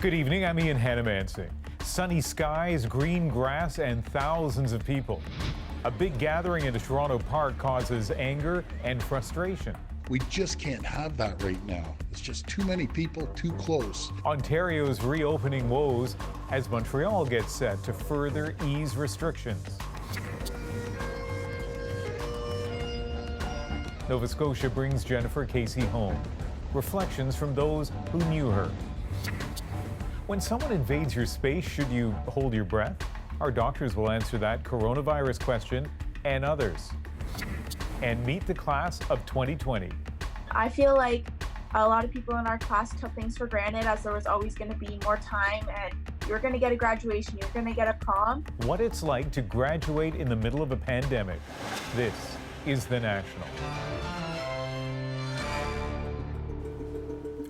Good evening, I'm Ian Hannamansing. Sunny skies, green grass, and thousands of people. A big gathering in a Toronto park causes anger and frustration. We just can't have that right now. It's just too many people, too close. Ontario's reopening woes as Montreal gets set to further ease restrictions. Nova Scotia brings Jennifer Casey home. Reflections from those who knew her. When someone invades your space, should you hold your breath? Our doctors will answer that coronavirus question and others. And meet the class of 2020. I feel like a lot of people in our class took things for granted, as there was always going to be more time and you're going to get a graduation, you're going to get a prom. What it's like to graduate in the middle of a pandemic. This is The National.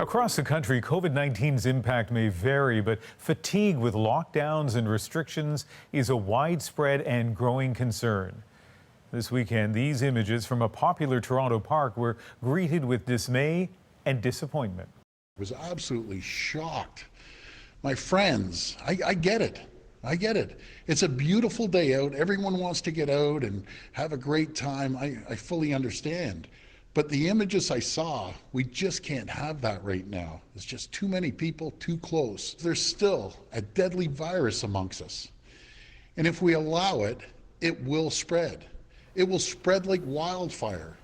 Across the country, COVID-19's impact may vary, but fatigue with lockdowns and restrictions is a widespread and growing concern. This weekend, these images from a popular Toronto park were greeted with dismay and disappointment. I was absolutely shocked. My friends, I get it. I get it. It's a beautiful day out. Everyone wants to get out and have a great time. I fully understand. But the images I saw, we just can't have that right now. There's just too many people, too close. There's still a deadly virus amongst us. And if we allow it, it will spread. It will spread like wildfire.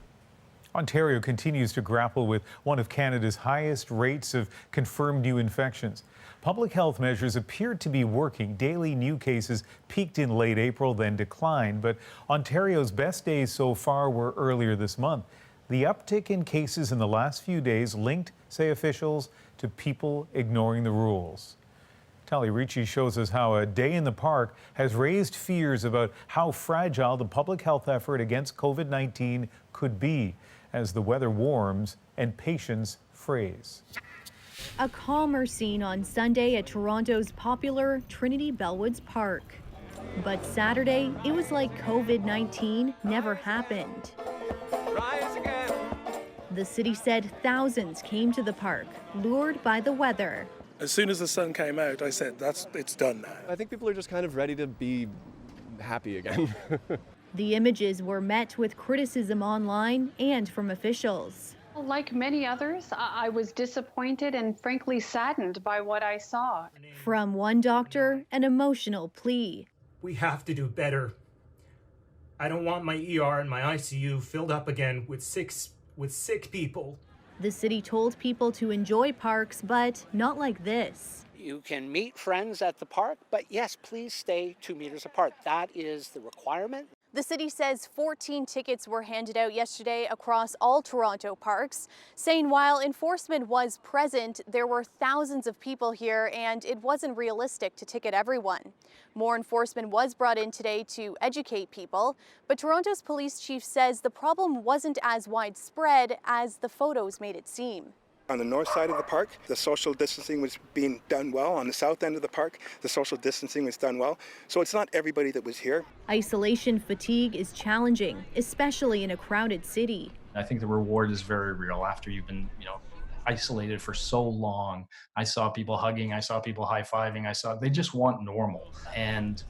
Ontario continues to grapple with one of Canada's highest rates of confirmed new infections. Public health measures appeared to be working. Daily new cases peaked in late April, then declined. But Ontario's best days so far were earlier this month. The uptick in cases in the last few days linked, say officials, to people ignoring the rules. Talia Ricci shows us how a day in the park has raised fears about how fragile the public health effort against COVID-19 could be as the weather warms and patients frays. A calmer scene on Sunday at Toronto's popular Trinity Bellwoods Park. But Saturday, it was like COVID-19 never happened. The city said thousands came to the park, lured by the weather. As soon as the sun came out, I said, it's done now. I think people are just kind of ready to be happy again. The images were met with criticism online and from officials. Like many others, I was disappointed and frankly saddened by what I saw. From one doctor, an emotional plea. We have to do better. I don't want my ER and my ICU filled up again with sick people. The city told people to enjoy parks, but not like this. You can meet friends at the park, but yes, please stay 2 meters apart. That is the requirement. The city says 14 tickets were handed out yesterday across all Toronto parks, saying while enforcement was present, there were thousands of people here and it wasn't realistic to ticket everyone. More enforcement was brought in today to educate people, but Toronto's police chief says the problem wasn't as widespread as the photos made it seem. On the north side of the park, the social distancing was being done well. On the south end of the park, the social distancing was done well. So it's not everybody that was here. Isolation fatigue is challenging, especially in a crowded city. I think the reward is very real after you've been, isolated for so long. I saw people hugging, I saw people high-fiving, they just want normal. And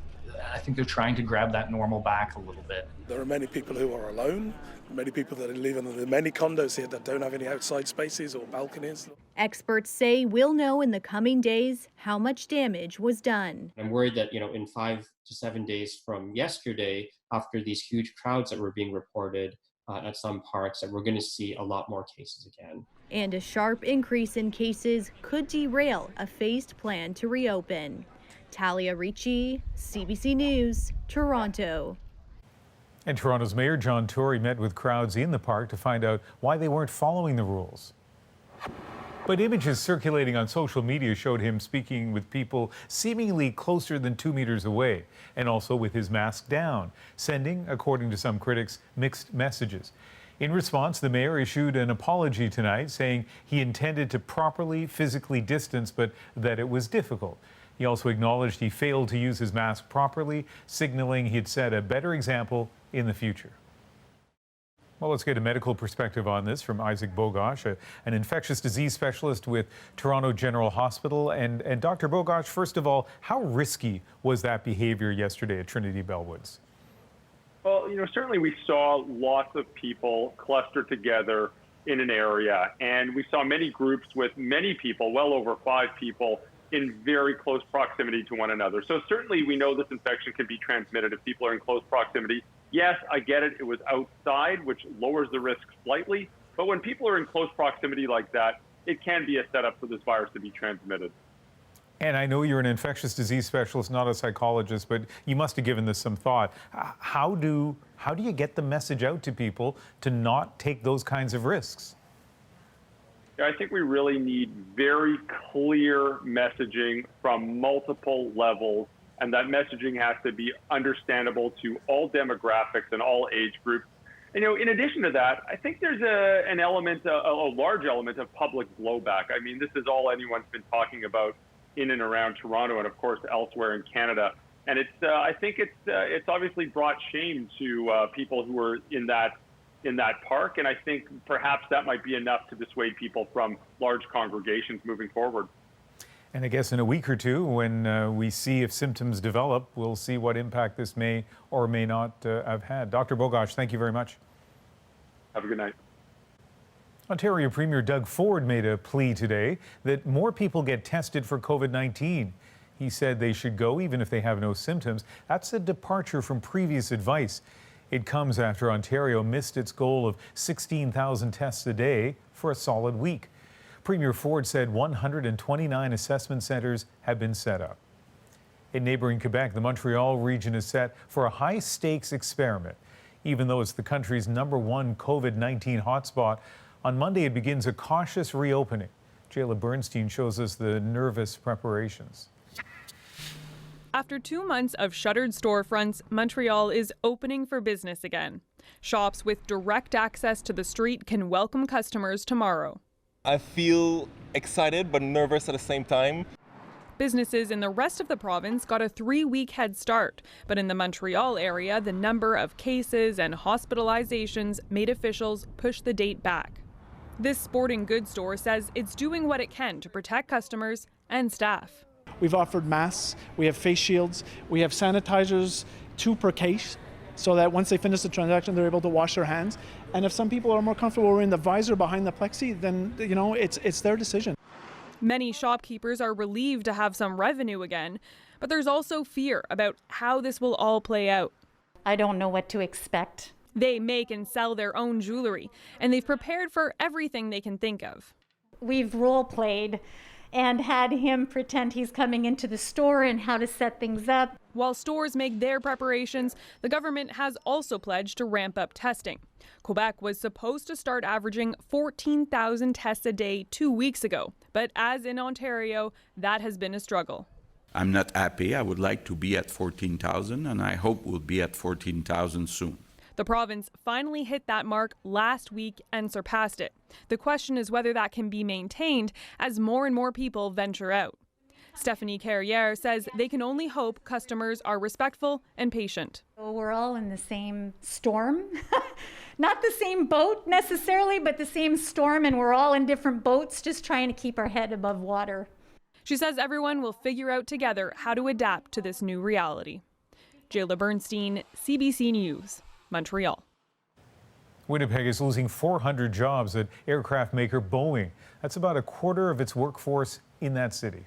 I think they're trying to grab that normal back a little bit. There are many people who are alone, many people that live in the many condos here that don't have any outside spaces or balconies. Experts say we'll know in the coming days how much damage was done. I'm worried that, in 5 to 7 days from yesterday, after these huge crowds that were being reported at some parks, that we're going to see a lot more cases again. And a sharp increase in cases could derail a phased plan to reopen. Talia Ricci, CBC News, Toronto. And Toronto's Mayor John Tory met with crowds in the park to find out why they weren't following the rules. But images circulating on social media showed him speaking with people seemingly closer than 2 meters away, and also with his mask down, sending, according to some critics, mixed messages. In response, the mayor issued an apology tonight, saying he intended to properly physically distance, but that it was difficult. He also acknowledged he failed to use his mask properly, signaling he'd set a better example in the future. Well, let's get a medical perspective on this from Isaac Bogosh, an infectious disease specialist with Toronto General Hospital. And Dr. Bogosh, first of all, how risky was that behavior yesterday at Trinity Bellwoods? Well, certainly we saw lots of people cluster together in an area, and we saw many groups with many people, well over 5 people, in very close proximity to one another. So certainly we know this infection can be transmitted if people are in close proximity. Yes, I get it. It was outside, which lowers the risk slightly. But when people are in close proximity like that, it can be a setup for this virus to be transmitted. And I know you're an infectious disease specialist, not a psychologist, but you must have given this some thought. How do you get the message out to people to not take those kinds of risks? I think we really need very clear messaging from multiple levels, and that messaging has to be understandable to all demographics and all age groups. And, in addition to that, I think there's an element, a large element of public blowback. I mean, this is all anyone's been talking about in and around Toronto and, of course, elsewhere in Canada. And I think it's obviously brought shame to people who are in that park, and I think perhaps that might be enough to dissuade people from large congregations moving forward. And I guess in a week or two, when we see if symptoms develop, we'll see what impact this may or may not have had. Dr. Bogosh, thank you very much. Have a good night. Ontario Premier Doug Ford made a plea today that more people get tested for COVID-19. He said they should go even if they have no symptoms. That's a departure from previous advice. It comes after Ontario missed its goal of 16,000 tests a day for a solid week. Premier Ford said 129 assessment centres have been set up. In neighbouring Quebec, the Montreal region is set for a high-stakes experiment. Even though it's the country's #1 COVID-19 hotspot, on Monday it begins a cautious reopening. Jayla Bernstein shows us the nervous preparations. After 2 months of shuttered storefronts, Montreal is opening for business again. Shops with direct access to the street can welcome customers tomorrow. I feel excited but nervous at the same time. Businesses in the rest of the province got a 3-week head start, but in the Montreal area, the number of cases and hospitalizations made officials push the date back. This sporting goods store says it's doing what it can to protect customers and staff. We've offered masks, we have face shields, we have sanitizers, 2 per case, so that once they finish the transaction, they're able to wash their hands. And if some people are more comfortable wearing the visor behind the plexi, then, it's their decision. Many shopkeepers are relieved to have some revenue again, but there's also fear about how this will all play out. I don't know what to expect. They make and sell their own jewelry, and they've prepared for everything they can think of. We've role-played and had him pretend he's coming into the store and how to set things up. While stores make their preparations, the government has also pledged to ramp up testing. Quebec was supposed to start averaging 14,000 tests a day 2 weeks ago, but as in Ontario, that has been a struggle. I'm not happy. I would like to be at 14,000, and I hope we'll be at 14,000 soon. The province finally hit that mark last week and surpassed it. The question is whether that can be maintained as more and more people venture out. Stephanie Carrière says they can only hope customers are respectful and patient. We're all in the same storm. Not the same boat necessarily, but the same storm, and we're all in different boats just trying to keep our head above water. She says everyone will figure out together how to adapt to this new reality. Jayla Bernstein, CBC News, Montreal. Winnipeg is losing 400 jobs at aircraft maker Boeing. That's about a quarter of its workforce in that city.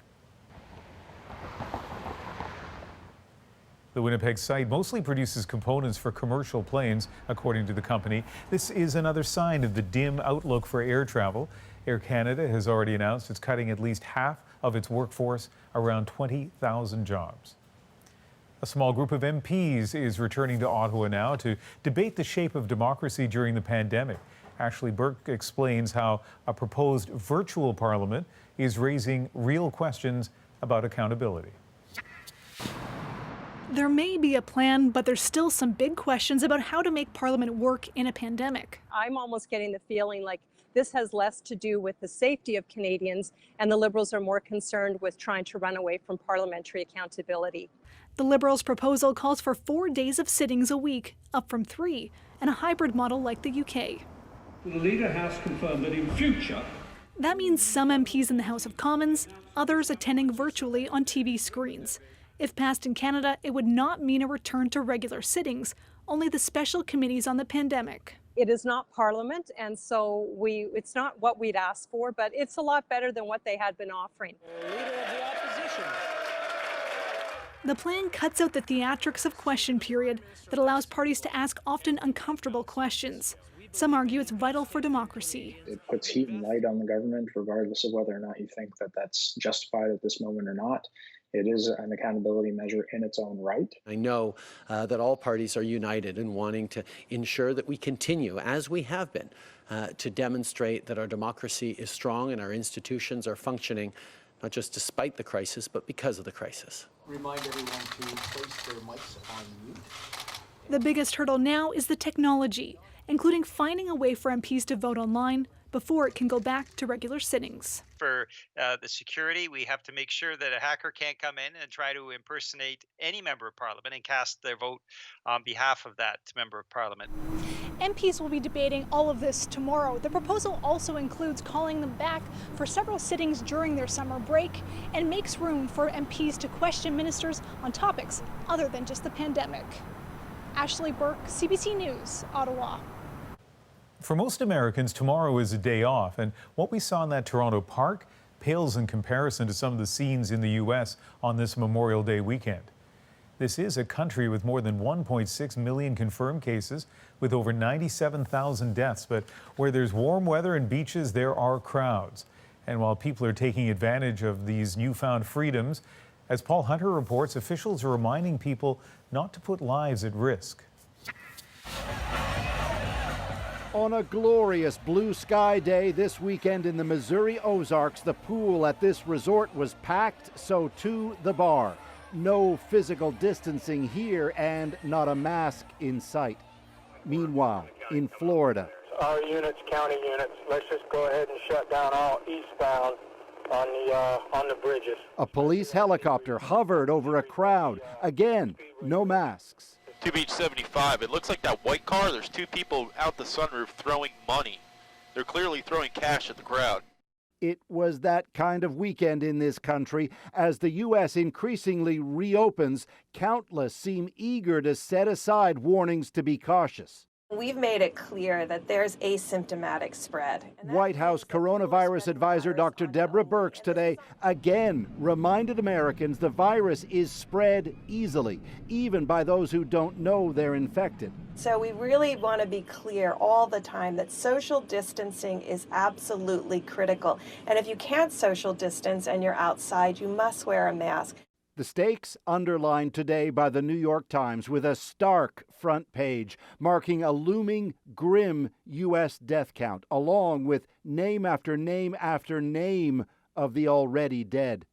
The Winnipeg site mostly produces components for commercial planes, according to the company. This is another sign of the dim outlook for air travel. Air Canada has already announced it's cutting at least half of its workforce, around 20,000 jobs. A small group of MPs is returning to Ottawa now to debate the shape of democracy during the pandemic. Ashley Burke explains how a proposed virtual parliament is raising real questions about accountability. There may be a plan, but there's still some big questions about how to make Parliament work in a pandemic. I'm almost getting the feeling like this has less to do with the safety of Canadians, and the Liberals are more concerned with trying to run away from parliamentary accountability. The Liberals' proposal calls for 4 days of sittings a week, up from 3, and a hybrid model like the UK. The leader has confirmed that in future, that means some MPs in the House of Commons, others attending virtually on TV screens. If passed in Canada, it would not mean a return to regular sittings, only the special committees on the pandemic. It is not Parliament, and so it's not what we'd asked for, but it's a lot better than what they had been offering. Leader of the opposition. The plan cuts out the theatrics of question period that allows parties to ask often uncomfortable questions. Some argue it's vital for democracy. It puts heat and light on the government, regardless of whether or not you think that that's justified at this moment or not. It is an accountability measure in its own right. I know that all parties are united in wanting to ensure that we continue, as we have been, to demonstrate that our democracy is strong and our institutions are functioning, not just despite the crisis, but because of the crisis. Remind everyone to place their mics on mute. The biggest hurdle now is the technology, including finding a way for MPs to vote online before it can go back to regular sittings. For the security, we have to make sure that a hacker can't come in and try to impersonate any member of parliament and cast their vote on behalf of that member of parliament. MPs will be debating all of this tomorrow. The proposal also includes calling them back for several sittings during their summer break and makes room for MPs to question ministers on topics other than just the pandemic. Ashley Burke, CBC News, Ottawa. For most Americans, tomorrow is a day off, and what we saw in that Toronto park pales in comparison to some of the scenes in the U.S. on this Memorial Day weekend. This is a country with more than 1.6 million confirmed cases, with over 97,000 deaths, but where there's warm weather and beaches, there are crowds. And while people are taking advantage of these newfound freedoms, as Paul Hunter reports, officials are reminding people not to put lives at risk. On a glorious blue sky day this weekend in the Missouri Ozarks, the pool at this resort was packed, so too the bar. No physical distancing here and not a mask in sight. Meanwhile, in Florida, our units, county units, let's just go ahead and shut down all eastbound on the bridges. a police helicopter hovered over a crowd. Again, no masks. 2 Beach 75. It looks like that white car, there's two people out the sunroof throwing money. They're clearly throwing cash at the crowd. It was that kind of weekend in this country. As the U.S. increasingly reopens, countless seem eager to set aside warnings to be cautious. We've made it clear that there's asymptomatic spread. White House coronavirus advisor Dr. Deborah Birx today again reminded Americans the virus is spread easily, even by those who don't know they're infected. So we really want to be clear all the time that social distancing is absolutely critical. And if you can't social distance and you're outside, you must wear a mask. The stakes underlined today by the New York Times with a stark front page marking a looming, grim U.S. death count, along with name after name after name of the already dead.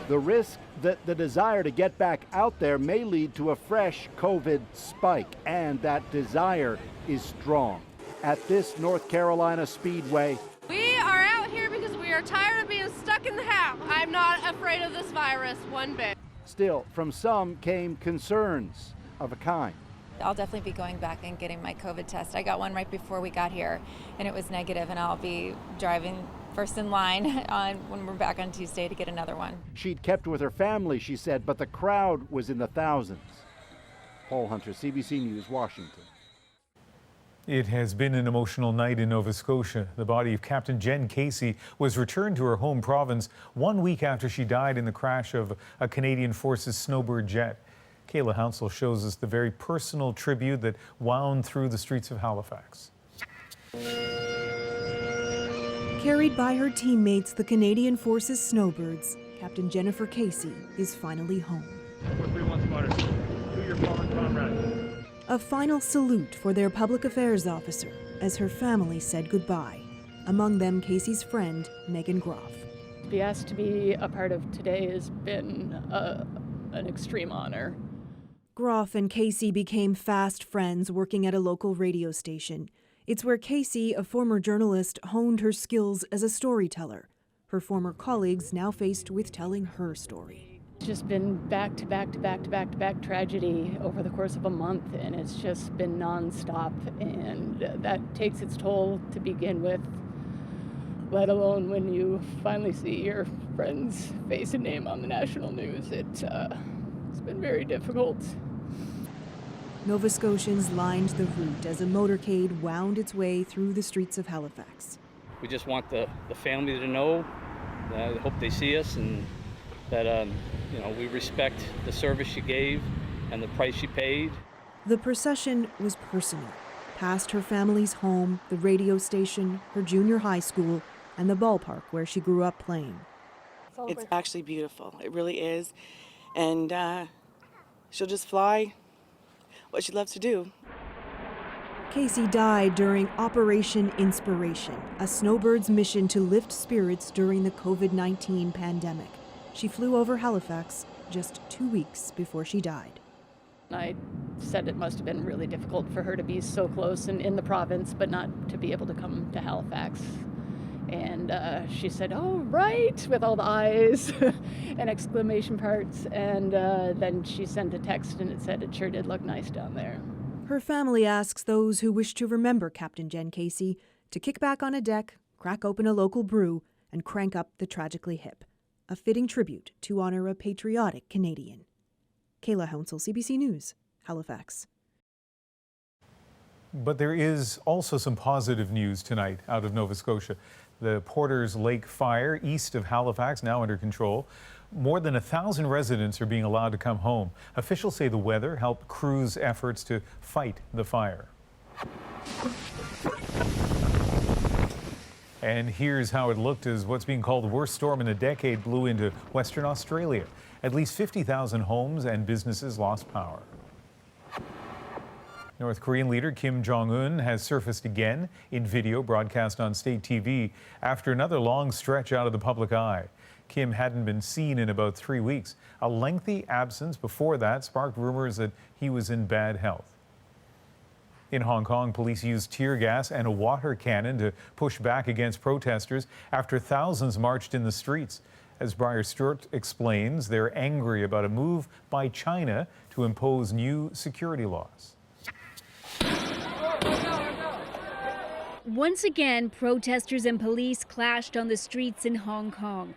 The risk that the desire to get back out there may lead to a fresh COVID spike, and that desire is strong. At this North Carolina Speedway, we are out here because we are tired of being stuck in the house. I'm not afraid of this virus one bit. Still, from some came concerns of a kind. I'll definitely be going back and getting my COVID test. I got one right before we got here, and it was negative, and I'll be driving first in line when we're back on Tuesday to get another one. She'd kept with her family, she said, but the crowd was in the thousands. Paul Hunter, CBC News, Washington. It has been an emotional night in Nova Scotia. The body of Captain Jen Casey was returned to her home province 1 week after she died in the crash of a Canadian Forces Snowbird jet. Kayla Hounsell shows us the very personal tribute that wound through the streets of Halifax. Carried by her teammates, the Canadian Forces Snowbirds, Captain Jennifer Casey is finally home. 431 spotters, to your fallen comrades. A final salute for their public affairs officer as her family said goodbye. Among them, Casey's friend, Megan Groff. To be asked to be a part of today has been an extreme honor. Groff and Casey became fast friends working at a local radio station. It's where Casey, a former journalist, honed her skills as a storyteller. Her former colleagues now faced with telling her story. It's just been back to back to back to back to back tragedy over the course of a month, and it's just been nonstop, and that takes its toll to begin with, let alone when you finally see your friend's face and name on the national news. It's been very difficult. Nova Scotians lined the route as a motorcade wound its way through the streets of Halifax. We just want the family to know, I hope they see us, and that we respect the service she gave and the price she paid. The procession was personal, past her family's home, the radio station, her junior high school, and the ballpark where she grew up playing. It's actually beautiful. It really is. And she'll just fly what she loves to do. Casey died during Operation Inspiration, a snowbird's mission to lift spirits during the COVID-19 pandemic. She flew over Halifax just 2 weeks before she died. I said it must have been really difficult for her to be so close and in the province, but not to be able to come to Halifax. And she said, "Oh, right," with all the eyes and exclamation parts. And then she sent a text and it said it sure did look nice down there. Her family asks those who wish to remember Captain Jen Casey to kick back on a deck, crack open a local brew, and crank up the Tragically Hip, a fitting tribute to honor a patriotic Canadian. Kayla Hounsel, CBC News, Halifax. But there is also some positive news tonight out of Nova Scotia. The Porter's Lake fire east of Halifax now under control. More than 1,000 residents are being allowed to come home. Officials say the weather helped crews' efforts to fight the fire. And here's how it looked as what's being called the worst storm in a decade blew into Western Australia. At least 50,000 homes and businesses lost power. North Korean leader Kim Jong-un has surfaced again in video broadcast on state TV after another long stretch out of the public eye. Kim hadn't been seen in about 3 weeks. A lengthy absence before that sparked rumors that he was in bad health. In Hong Kong, police used tear gas and a water cannon to push back against protesters after thousands marched in the streets. As Briar Stewart explains, they're angry about a move by China to impose new security laws. Once again, protesters and police clashed on the streets in Hong Kong.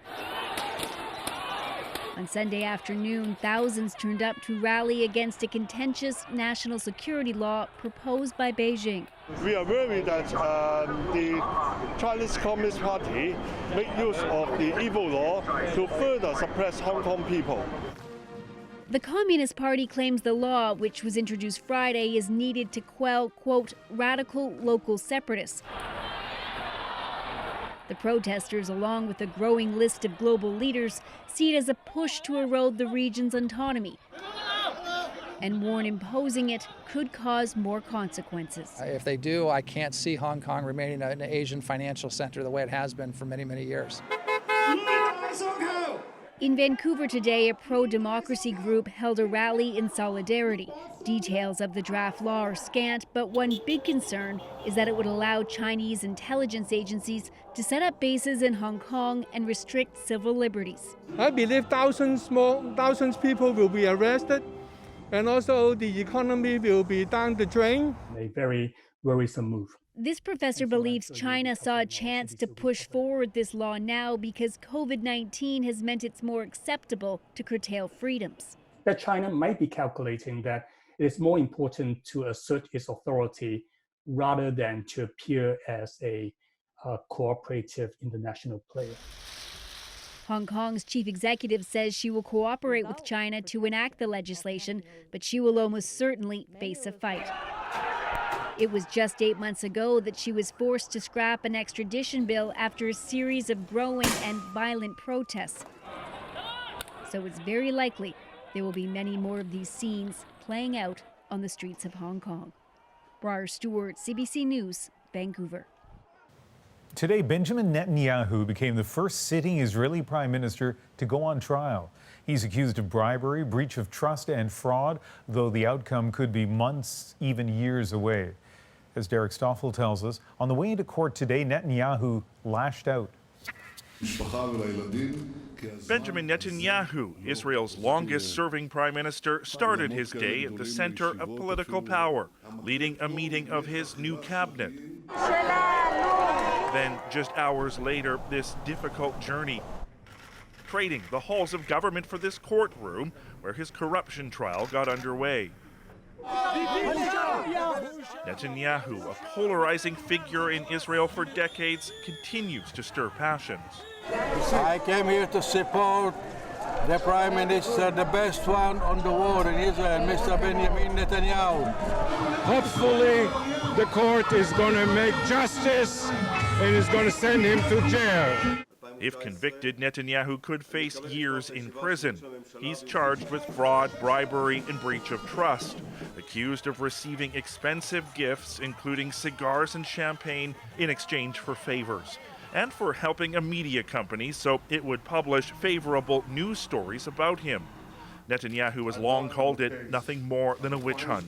On Sunday afternoon, thousands turned up to rally against a contentious national security law proposed by Beijing. We are worried that the Chinese Communist Party make use of the evil law to further suppress Hong Kong people. The Communist Party claims the law, which was introduced Friday, is needed to quell, quote, radical local separatists. The protesters, along with a growing list of global leaders, see it as a push to erode the region's autonomy and warn imposing it could cause more consequences. If they do, I can't see Hong Kong remaining an Asian financial center the way it has been for many, many years. In Vancouver today, a pro-democracy group held a rally in solidarity. Details of the draft law are scant, but one big concern is that it would allow Chinese intelligence agencies to set up bases in Hong Kong and restrict civil liberties. I believe thousands people will be arrested, and also the economy will be down the drain. A very worrisome move. This professor believes China saw a chance to push forward this law now because COVID-19 has meant it's more acceptable to curtail freedoms. That China might be calculating that it is more important to assert its authority rather than to appear as a cooperative international player. Hong Kong's chief executive says she will cooperate with China to enact the legislation, but she will almost certainly face a fight. It was just 8 months ago that she was forced to scrap an extradition bill after a series of growing and violent protests. So it's very likely there will be many more of these scenes playing out on the streets of Hong Kong. Briar Stewart, CBC News, Vancouver. Today, Benjamin Netanyahu became the first sitting Israeli prime minister to go on trial. He's accused of bribery, breach of trust, and fraud, though the outcome could be months, even years away. As Derek Stoffel tells us, on the way into court today, Netanyahu lashed out. Benjamin Netanyahu, Israel's longest-serving prime minister, started his day at the center of political power, leading a meeting of his new cabinet. Then, just hours later, this difficult journey, trading the halls of government for this courtroom where his corruption trial got underway. Netanyahu, a polarizing figure in Israel for decades, continues to stir passions. I came here to support the Prime Minister, the best one on the war in Israel, Mr. Benjamin Netanyahu. Hopefully, the court is going to make justice and is going to send him to jail. If convicted, Netanyahu could face years in prison. He's charged with fraud, bribery, and breach of trust, accused of receiving expensive gifts, including cigars and champagne, in exchange for favors, and for helping a media company so it would publish favorable news stories about him. Netanyahu has long called it nothing more than a witch hunt.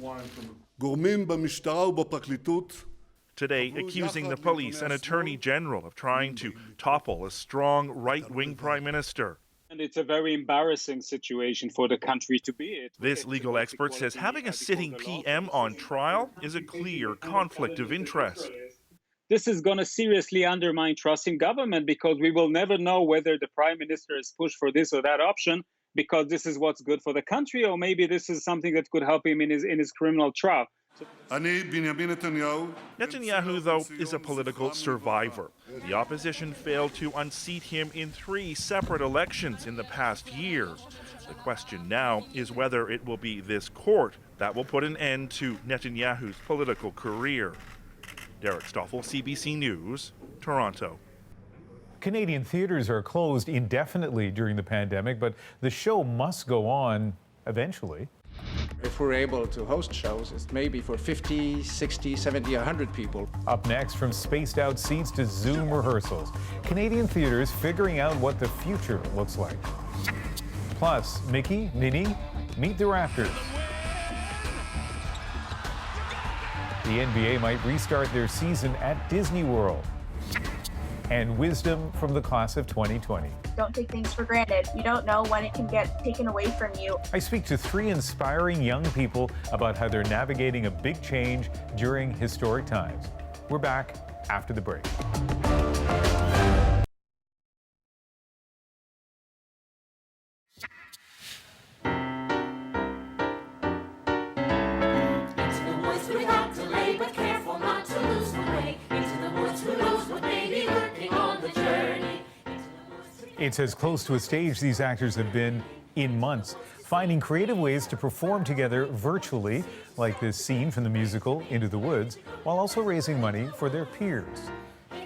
Today, accusing the police and attorney general of trying to topple a strong right-wing prime minister. And it's a very embarrassing situation for the country to be in. This legal expert says having a sitting PM on trial is a clear conflict of interest. This is going to seriously undermine trust in government because we will never know whether the prime minister has pushed for this or that option because this is what's good for the country, or maybe this is something that could help him in his criminal trial. Netanyahu, though, is a political survivor. The opposition failed to unseat him in 3 separate elections in the past year. The question now is whether it will be this court that will put an end to Netanyahu's political career. Derek Stoffel, CBC News, Toronto. Canadian theaters are closed indefinitely during the pandemic, but the show must go on eventually. If we're able to host shows, it's maybe for 50, 60, 70, 100 people. Up next, from spaced out seats to Zoom rehearsals, Canadian theaters figuring out what the future looks like. Plus, Mickey, Minnie, meet the Raptors. The NBA might restart their season at Disney World. And wisdom from the class of 2020. Don't take things for granted. You don't know when it can get taken away from you. I speak to 3 inspiring young people about how they're navigating a big change during historic times. We're back after the break. It's as close to a stage these actors have been in months, finding creative ways to perform together virtually, like this scene from the musical Into the Woods, while also raising money for their peers.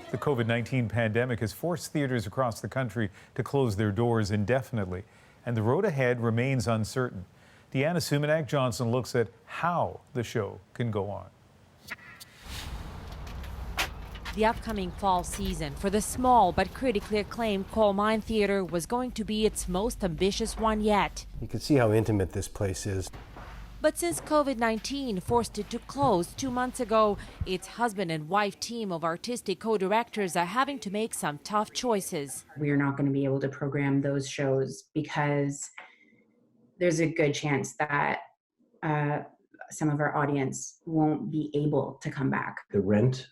The COVID-19 pandemic has forced theaters across the country to close their doors indefinitely, and the road ahead remains uncertain. Deanna Sumanak-Johnson looks at how the show can go on. The upcoming fall season for the small but critically acclaimed Coal Mine Theatre was going to be its most ambitious one yet. You can see how intimate this place is. But since COVID-19 forced it to close 2 months ago, its husband and wife team of artistic co-directors are having to make some tough choices. We're not going to be able to program those shows because there's a good chance that some of our audience won't be able to come back. The rent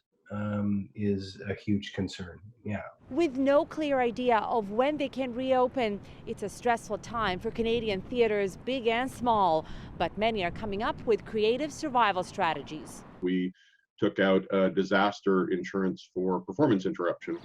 is a huge concern, yeah. With no clear idea of when they can reopen, it's a stressful time for Canadian theaters, big and small, but many are coming up with creative survival strategies. We took out disaster insurance for performance interruption.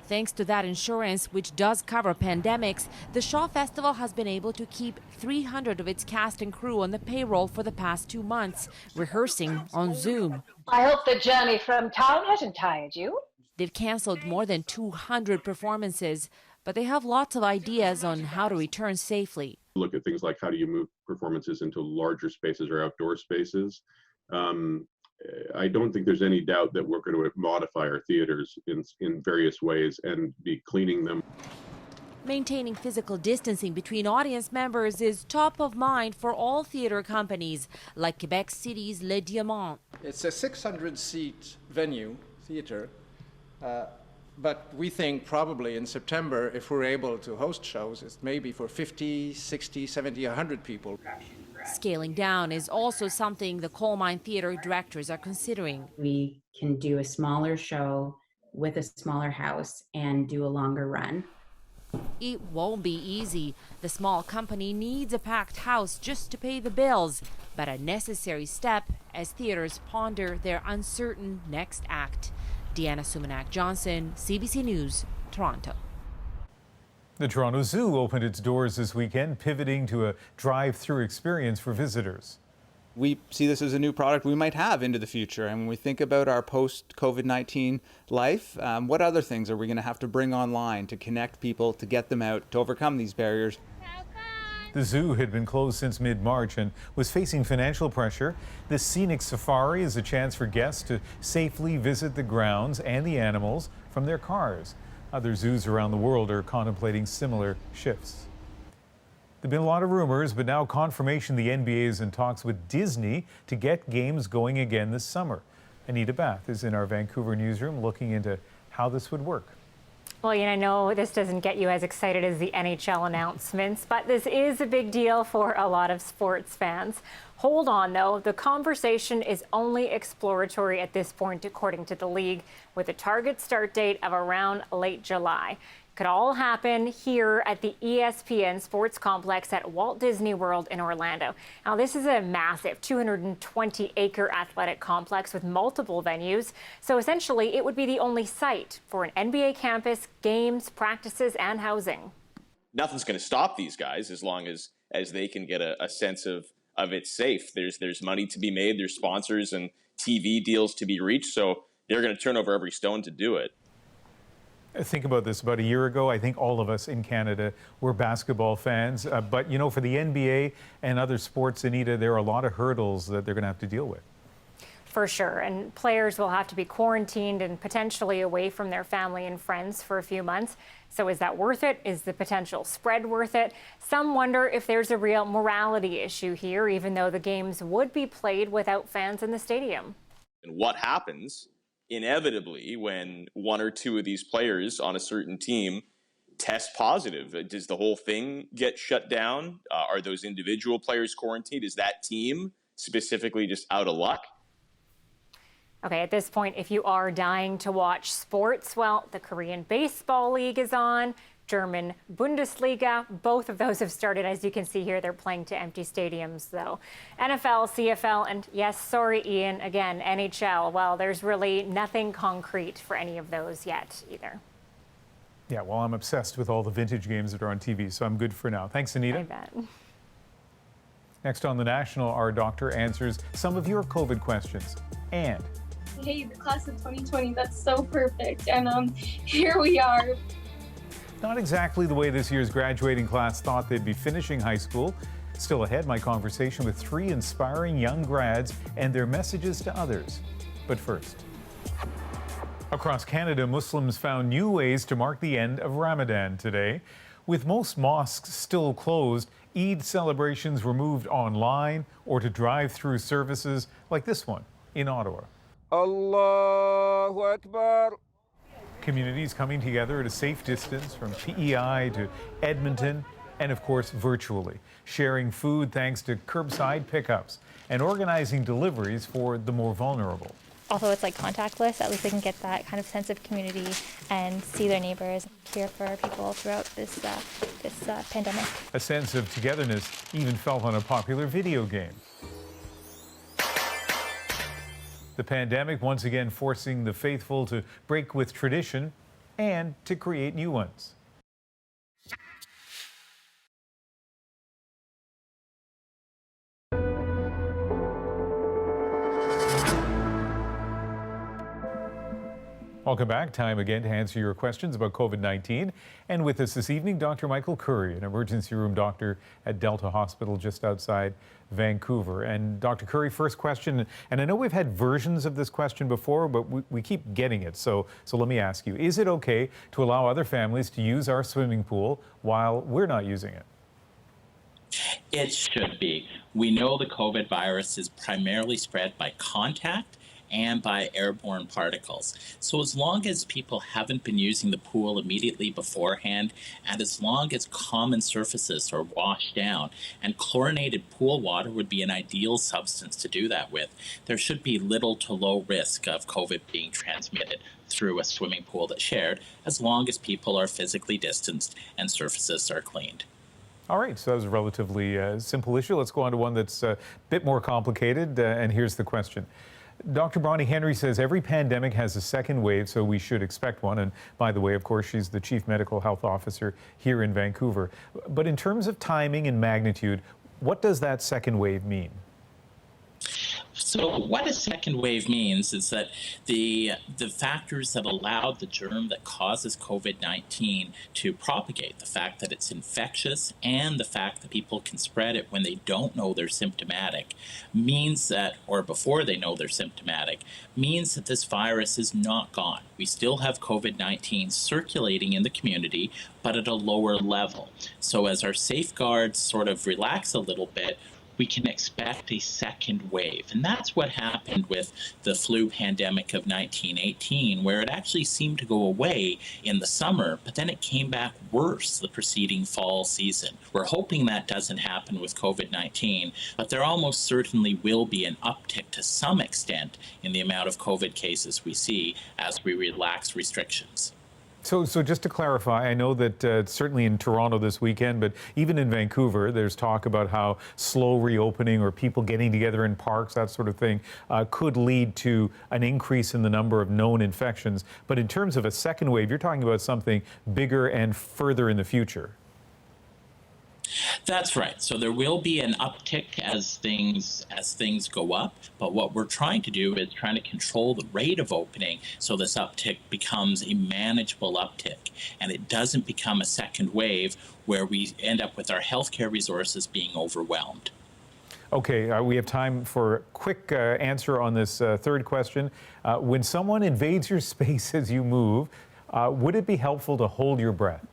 Thanks to that insurance, which does cover pandemics, the Shaw Festival has been able to keep 300 of its cast and crew on the payroll for the past 2 months, rehearsing on Zoom. I hope the journey from town hasn't tired you. They've canceled more than 200 performances, but they have lots of ideas on how to return safely. Look at things like how do you move performances into larger spaces or outdoor spaces. I don't think there's any doubt that we're going to modify our theaters in various ways and be cleaning them. Maintaining physical distancing between audience members is top of mind for all theater companies, like Quebec City's Le Diamant. It's a 600-seat venue, theater, But we think probably in September, if we're able to host shows, it's maybe for 50, 60, 70, 100 people. Scaling down is also something the coal mine theater directors are considering. We can do a smaller show with a smaller house and do a longer run. It won't be easy. The small company needs a packed house just to pay the bills, but a necessary step as theaters ponder their uncertain next act. Deanna Sumanak-Johnson, CBC News, Toronto. The Toronto Zoo opened its doors this weekend, pivoting to a drive-through experience for visitors. We see this as a new product we might have into the future. And when we think about our post-COVID-19 life, what other things are we going to have to bring online to connect people, to get them out, to overcome these barriers? The zoo had been closed since mid-March and was facing financial pressure. This scenic safari is a chance for guests to safely visit the grounds and the animals from their cars. Other zoos around the world are contemplating similar shifts. There have been a lot of rumors, but now confirmation the NBA is in talks with Disney to get games going again this summer. Anita Bath is in our Vancouver newsroom looking into how this would work. Well, I know this doesn't get you as excited as the NHL announcements, but this is a big deal for a lot of sports fans. Hold on, though. The conversation is only exploratory at this point, according to the league, with a target start date of around late July. Could all happen here at the ESPN Sports Complex at Walt Disney World in Orlando. Now, this is a massive 220-acre athletic complex with multiple venues. So essentially, it would be the only site for an NBA campus, games, practices, and housing. Nothing's going to stop these guys as long as they can get a sense of it's safe. There's money to be made. There's sponsors and TV deals to be reached. So they're going to turn over every stone to do it. Think about this. About a year ago, I think all of us in Canada were basketball fans. But, you know, for the NBA and other sports, Anita, there are a lot of hurdles that they're going to have to deal with. For sure. And players will have to be quarantined and potentially away from their family and friends for a few months. So is that worth it? Is the potential spread worth it? Some wonder if there's a real morality issue here, even though the games would be played without fans in the stadium. And what happens inevitably when one or two of these players on a certain team test positive? Does the whole thing get shut down? Are those individual players quarantined? Is that team specifically just out of luck? Okay, at this point, if you are dying to watch sports, well, the Korean Baseball League is on, German Bundesliga. Both of those have started. As you can see here, they're playing to empty stadiums, though. NFL, CFL, and yes, sorry, Ian, again, NHL. Well, there's really nothing concrete for any of those yet either. Yeah, well, I'm obsessed with all the vintage games that are on TV, so I'm good for now. Thanks, Anita. I bet. Next on The National, our doctor answers some of your COVID questions. And hey, the class of 2020, that's so perfect. And here we are. not exactly the way this year's graduating class thought they'd be finishing high school. Still ahead, my conversation with 3 inspiring young grads and their messages to others. But first, across Canada, Muslims found new ways to mark the end of Ramadan today. With most mosques still closed, Eid celebrations were moved online or to drive-through services like this one in Ottawa. Allahu Akbar. Communities coming together at a safe distance from PEI to Edmonton and, of course, virtually, sharing food thanks to curbside pickups and organizing deliveries for the more vulnerable. Although it's like contactless, at least they can get that kind of sense of community and see their neighbors, care for people throughout this pandemic. A sense of togetherness even felt on a popular video game. The pandemic once again forcing the faithful to break with tradition and to create new ones. Welcome back. Time again to answer your questions about COVID-19. And with us this evening, Dr. Michael Curry, an emergency room doctor at Delta Hospital just outside Vancouver. And Dr. Curry, first question, and I know we've had versions of this question before, but we keep getting it. So let me ask you, is it okay to allow other families to use our swimming pool while we're not using it? It should be. We know the COVID virus is primarily spread by contact, and by airborne particles. So as long as people haven't been using the pool immediately beforehand, and as long as common surfaces are washed down, and chlorinated pool water would be an ideal substance to do that with, there should be little to low risk of COVID being transmitted through a swimming pool that's shared, as long as people are physically distanced and surfaces are cleaned. All right, so that was a relatively simple issue. Let's go on to one that's a bit more complicated, and here's the question. Dr. Bonnie Henry says every pandemic has a second wave, so we should expect one. And by the way, of course, she's the Chief Medical Health Officer here in Vancouver. But in terms of timing and magnitude, what does that second wave mean? So what a second wave means is that the factors that allowed the germ that causes COVID-19 to propagate, the fact that it's infectious and the fact that people can spread it when they don't know they're symptomatic, means that, or before they know they're symptomatic, means that this virus is not gone. We still have COVID-19 circulating in the community, but at a lower level. So as our safeguards sort of relax a little bit, we can expect a second wave. And that's what happened with the flu pandemic of 1918, where it actually seemed to go away in the summer, but then it came back worse the preceding fall season. We're hoping that doesn't happen with COVID-19, but there almost certainly will be an uptick to some extent in the amount of COVID cases we see as we relax restrictions. So just to clarify, I know that certainly in Toronto this weekend, but even in Vancouver, there's talk about how slow reopening or people getting together in parks, that sort of thing, could lead to an increase in the number of known infections. But in terms of a second wave, you're talking about something bigger and further in the future. That's right. So there will be an uptick as things go up, but what we're trying to do is trying to control the rate of opening so this uptick becomes a manageable uptick and it doesn't become a second wave where we end up with our healthcare resources being overwhelmed. Okay, we have time for a quick answer on this third question. When someone invades your space as you move, would it be helpful to hold your breath?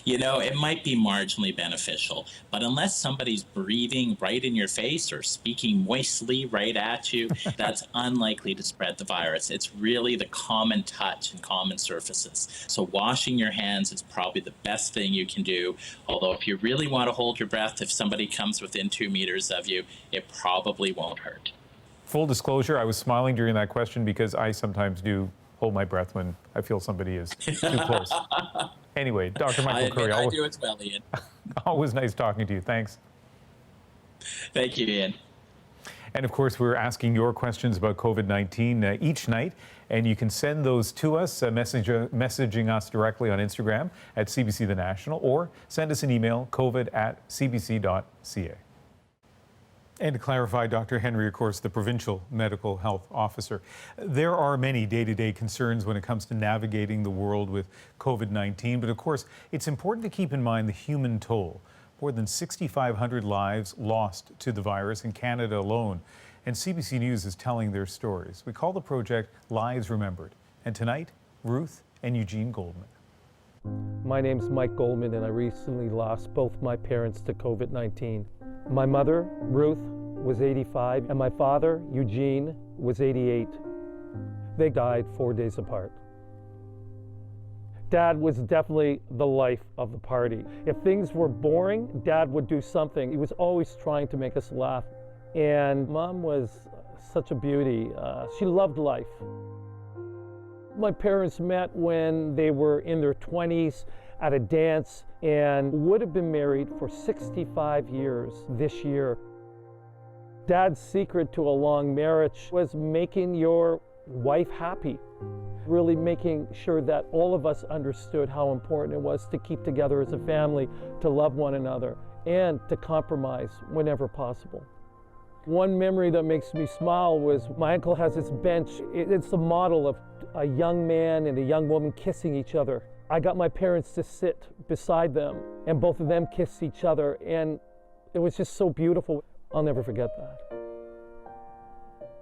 You know, it might be marginally beneficial, but unless somebody's breathing right in your face or speaking moistly right at you, that's unlikely to spread the virus. It's really the common touch and common surfaces. So washing your hands is probably the best thing you can do. Although if you really want to hold your breath, if somebody comes within 2 meters of you, it probably won't hurt. Full disclosure, I was smiling during that question because I sometimes do hold my breath when I feel somebody is too close. Anyway, Dr. Michael Curry. I do as well, Ian. Always nice talking to you. Thanks. Thank you, Ian. And of course, we're asking your questions about COVID-19 each night, and you can send those to us, messaging us directly on Instagram at CBC The National, or send us an email, covid@cbc.ca. And to clarify, Dr. Henry, of course, the Provincial Medical Health Officer. There are many day-to-day concerns when it comes to navigating the world with COVID-19, but of course, it's important to keep in mind the human toll. More than 6,500 lives lost to the virus in Canada alone. And CBC News is telling their stories. We call the project Lives Remembered. And tonight, Ruth and Eugene Goldman. My name's Mike Goldman, and I recently lost both my parents to COVID-19. My mother, Ruth, was 85, and my father, Eugene, was 88. They died 4 days apart. Dad was definitely the life of the party. If things were boring, Dad would do something. He was always trying to make us laugh. And Mom was such a beauty. She loved life. My parents met when they were in their 20s at a dance and would have been married for 65 years this year. Dad's secret to a long marriage was making your wife happy, really making sure that all of us understood how important it was to keep together as a family, to love one another, and to compromise whenever possible. One memory that makes me smile was my uncle has this bench. It's a model of a young man and a young woman kissing each other. I got my parents to sit beside them, and both of them kissed each other, and it was just so beautiful. I'll never forget that.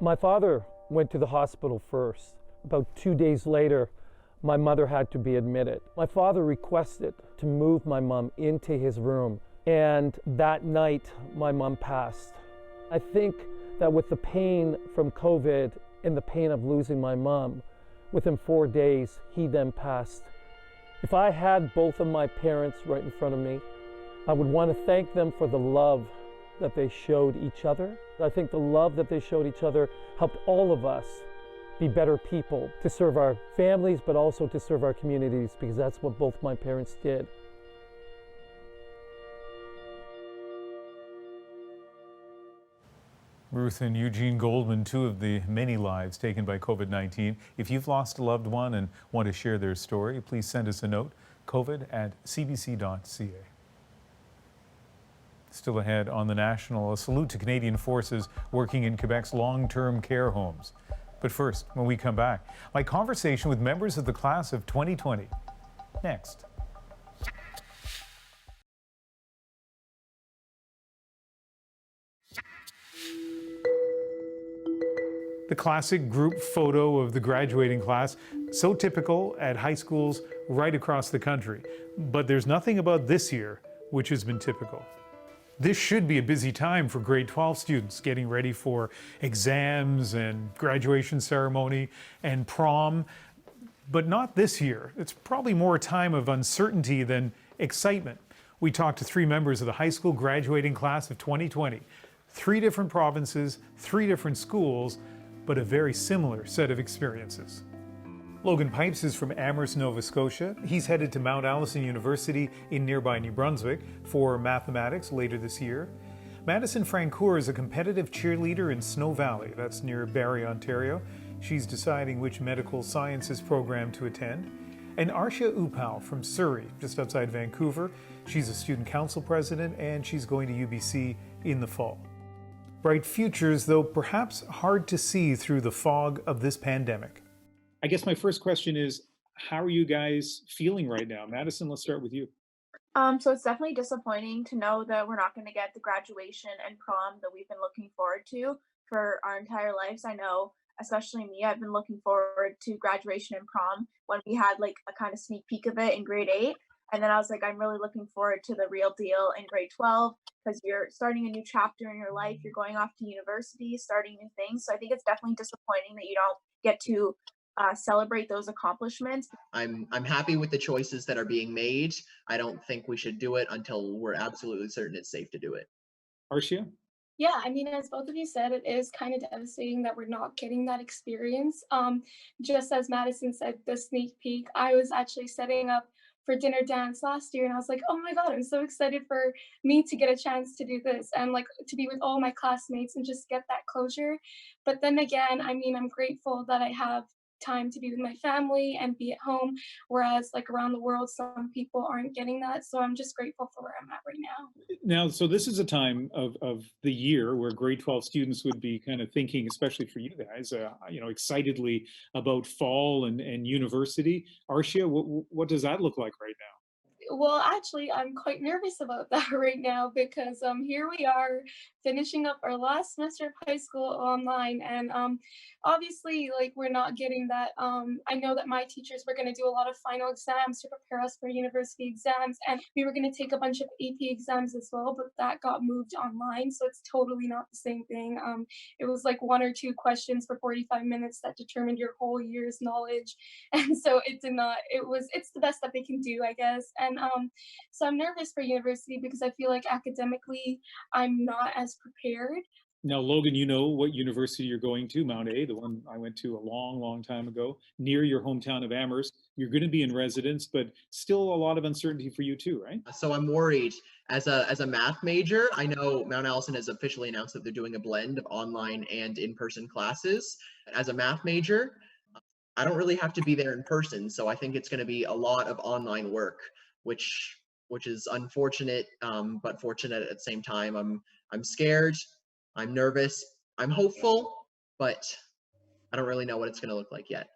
My father went to the hospital first. About 2 days later, my mother had to be admitted. My father requested to move my mom into his room, and that night, my mom passed. I think that with the pain from COVID and the pain of losing my mom, within 4 days, he then passed. If I had both of my parents right in front of me, I would want to thank them for the love that they showed each other. I think the love that they showed each other helped all of us be better people to serve our families, but also to serve our communities, because that's what both my parents did. Ruth and Eugene Goldman, two of the many lives taken by COVID-19. If you've lost a loved one and want to share their story, please send us a note, covid@cbc.ca. Still ahead on The National, a salute to Canadian forces working in Quebec's long-term care homes. But first, when we come back, my conversation with members of the class of 2020. Next. The classic group photo of the graduating class, so typical at high schools right across the country. But there's nothing about this year which has been typical. This should be a busy time for grade 12 students getting ready for exams and graduation ceremony and prom, but not this year. It's probably more a time of uncertainty than excitement. We talked to 3 members of the high school graduating class of 2020. 3 different provinces, 3 different schools, but a very similar set of experiences. Logan Pipes is from Amherst, Nova Scotia. He's headed to Mount Allison University in nearby New Brunswick for mathematics later this year. Madison Francoeur is a competitive cheerleader in Snow Valley, that's near Barrie, Ontario. She's deciding which medical sciences program to attend. And Arshia Upal from Surrey, just outside Vancouver. She's a student council president and she's going to UBC in the fall. Bright futures, though perhaps hard to see through the fog of this pandemic. I guess my first question is, how are you guys feeling right now? Madison, let's start with you. So it's definitely disappointing to know that we're not going to get the graduation and prom that we've been looking forward to for our entire lives. I know, especially me, I've been looking forward to graduation and prom when we had like a kind of sneak peek of it in grade 8. And then I was like, I'm really looking forward to the real deal in grade 12 because you're starting a new chapter in your life. You're going off to university, starting new things. So I think it's definitely disappointing that you don't get to celebrate those accomplishments. I'm happy with the choices that are being made. I don't think we should do it until we're absolutely certain it's safe to do it. Arshia? Yeah, I mean, as both of you said, it is kind of devastating that we're not getting that experience. Just as Madison said, the sneak peek, I was actually setting up for dinner dance last year and I was like, oh my God, I'm so excited for me to get a chance to do this and like to be with all my classmates and just get that closure. But then again, I mean, I'm grateful that I have time to be with my family and be at home, whereas like around the world some people aren't getting that, so I'm just grateful for where I'm at right now. So this is a time of the year where grade 12 students would be kind of thinking, especially for you guys, excitedly about fall and university. Arshia, what does that look like right now? Well, actually, I'm quite nervous about that right now because here we are finishing up our last semester of high school online, and obviously, like, we're not getting that. I know that my teachers were going to do a lot of final exams to prepare us for university exams, and we were going to take a bunch of AP exams as well, but that got moved online, so it's totally not the same thing. It was like 1 or 2 questions for 45 minutes that determined your whole year's knowledge, and so it did not. It's the best that they can do, I guess, and so I'm nervous for university because I feel like academically I'm not as prepared. Now, Logan, you know what university you're going to, Mount A, the one I went to a long, long time ago, near your hometown of Amherst. You're going to be in residence, but still a lot of uncertainty for you too, right? So I'm worried. As a math major, I know Mount Allison has officially announced that they're doing a blend of online and in-person classes. As a math major, I don't really have to be there in person, so I think it's going to be a lot of online work, which is unfortunate, but fortunate at the same time. I'm scared, I'm nervous, I'm hopeful, but I don't really know what it's going to look like yet.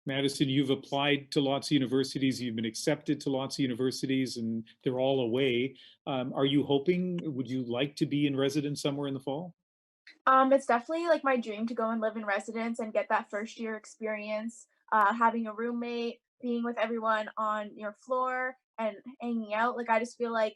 Madison, you've applied to lots of universities, you've been accepted to lots of universities, and they're all away. Are you hoping, would you like to be in residence somewhere in the fall? It's definitely like my dream to go and live in residence and get that first year experience, having a roommate, being with everyone on your floor and hanging out. Like, I just feel like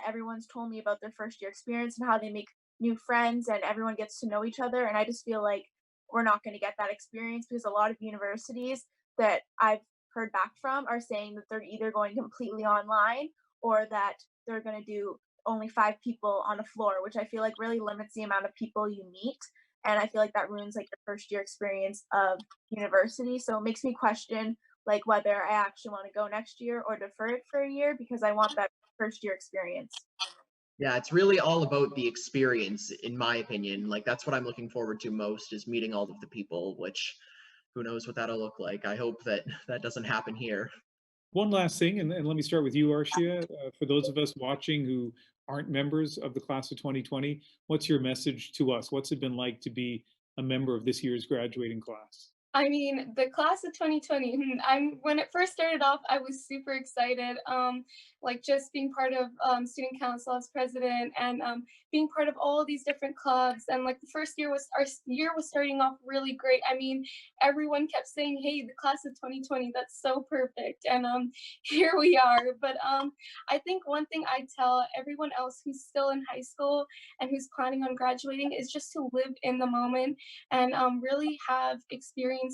everyone's told me about their first year experience and how they make new friends and everyone gets to know each other. And I just feel like we're not going to get that experience because a lot of universities that I've heard back from are saying that they're either going completely online or that they're going to do only 5 people on a floor, which I feel like really limits the amount of people you meet. And I feel like that ruins like the first year experience of university. So it makes me question like whether I actually want to go next year or defer it for a year because I want that first year experience. Yeah, it's really all about the experience, in my opinion. Like, that's what I'm looking forward to most, is meeting all of the people, which who knows what that'll look like. I hope that that doesn't happen here. One last thing, and let me start with you, Arshia. For those of us watching who aren't members of the class of 2020, what's your message to us? What's it been like to be a member of this year's graduating class? I mean, the class of 2020, when it first started off, I was super excited. Like just being part of student council as president and being part of all of these different clubs. And like our year was starting off really great. I mean, everyone kept saying, hey, the class of 2020, that's so perfect. And here we are. But I think one thing I tell everyone else who's still in high school and who's planning on graduating is just to live in the moment and really have experiences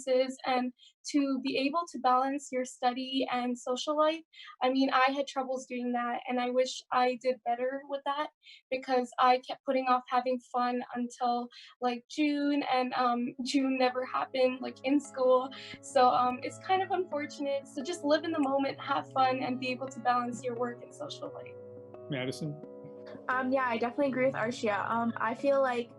and to be able to balance your study and social life. I mean, I had troubles doing that, and I wish I did better with that because I kept putting off having fun until like June, and June never happened like in school. So it's kind of unfortunate. So just live in the moment, have fun, and be able to balance your work and social life. Madison? Yeah, I definitely agree with Arshia. I feel like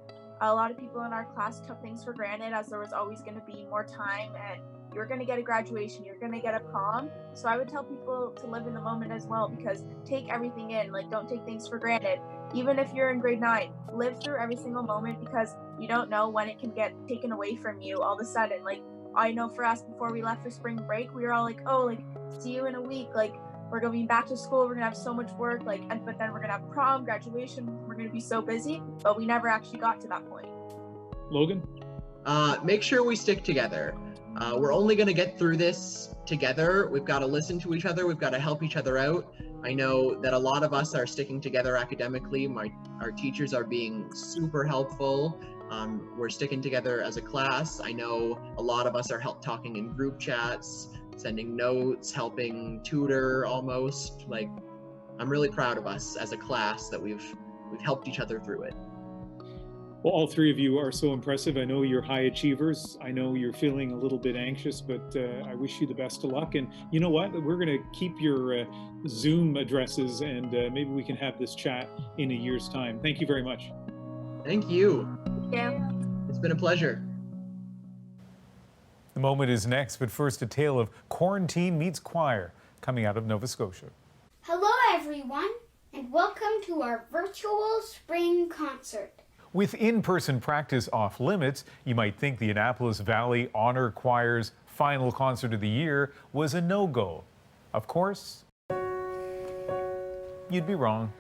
a lot of people in our class took things for granted as there was always going to be more time and you're going to get a graduation, you're going to get a prom. So I would tell people to live in the moment as well because take everything in, like don't take things for granted. Even if you're in grade 9, live through every single moment because you don't know when it can get taken away from you all of a sudden. Like I know for us before we left for spring break, we were all like, oh, like see you in a week, like we're going to be back to school, we're going to have so much work, like, but then we're going to have prom, graduation, we're going to be so busy, but we never actually got to that point. Logan? Make sure we stick together. We're only going to get through this together. We've got to listen to each other. We've got to help each other out. I know that a lot of us are sticking together academically. Our teachers are being super helpful. We're sticking together as a class. I know a lot of us are talking in group chats, sending notes, helping tutor almost. Like, I'm really proud of us as a class that we've helped each other through it. Well, all 3 of you are so impressive. I know you're high achievers. I know you're feeling a little bit anxious, but I wish you the best of luck. And you know what? We're going to keep your Zoom addresses and maybe we can have this chat in a year's time. Thank you very much. Thank you. Yeah. It's been a pleasure. The moment is next, but first a tale of quarantine meets choir coming out of Nova Scotia. Hello, everyone, and welcome to our virtual spring concert. With in-person practice off limits, you might think the Annapolis Valley Honor Choir's final concert of the year was a no-go. Of course, you'd be wrong.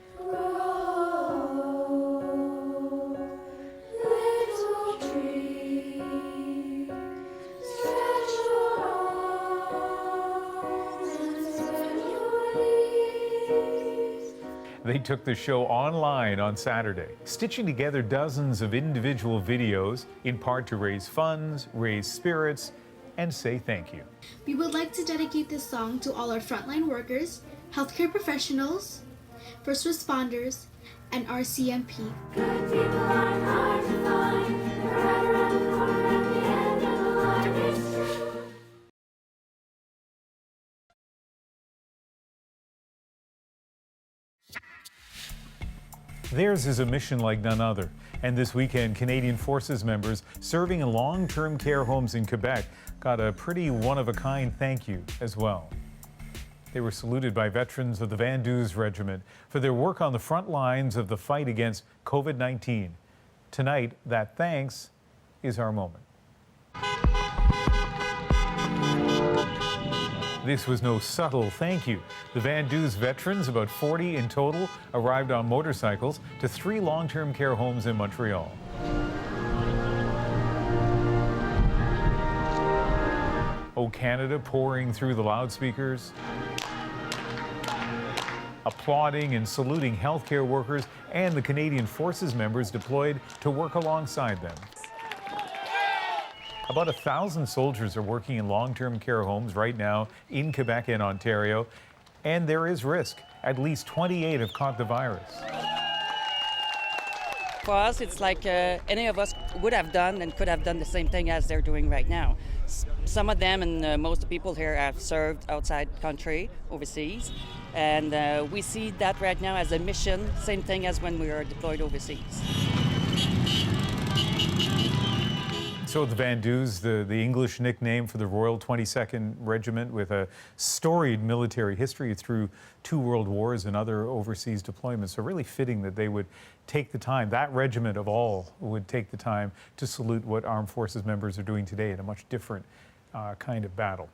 They took the show online on Saturday, stitching together dozens of individual videos, in part to raise funds, raise spirits, and say thank you. We would like to dedicate this song to all our frontline workers, healthcare professionals, first responders, and RCMP. Good people aren't hard to find. They're right around the corner at the end of the line. It's true. Theirs is a mission like none other. And this weekend, Canadian Forces members serving in long-term care homes in Quebec got a pretty one-of-a-kind thank you as well. They were saluted by veterans of the Van Duze Regiment for their work on the front lines of the fight against COVID-19. Tonight, that thanks is our moment. This was no subtle thank you. The Van Duze veterans, about 40 in total, arrived on motorcycles to 3 long-term care homes in Montreal. Oh, Canada pouring through the loudspeakers. applauding and saluting healthcare workers and the Canadian Forces members deployed to work alongside them. About 1,000 soldiers are working in long-term care homes right now in Quebec and Ontario, and there is risk. At least 28 have caught the virus. For us, it's like any of us would have done and could have done the same thing as they're doing right now. Some of them and most of the people here have served outside country, overseas, and we see that right now as a mission, same thing as when we were deployed overseas. So the Vandus, the English nickname for the Royal 22nd Regiment with a storied military history through 2 world wars and other overseas deployments. So really fitting that they would take the time, that regiment of all would take the time to salute what Armed Forces members are doing today in a much different kind of battle.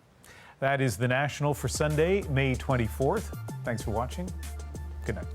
That is The National for Sunday, May 24th. Thanks for watching. Good night.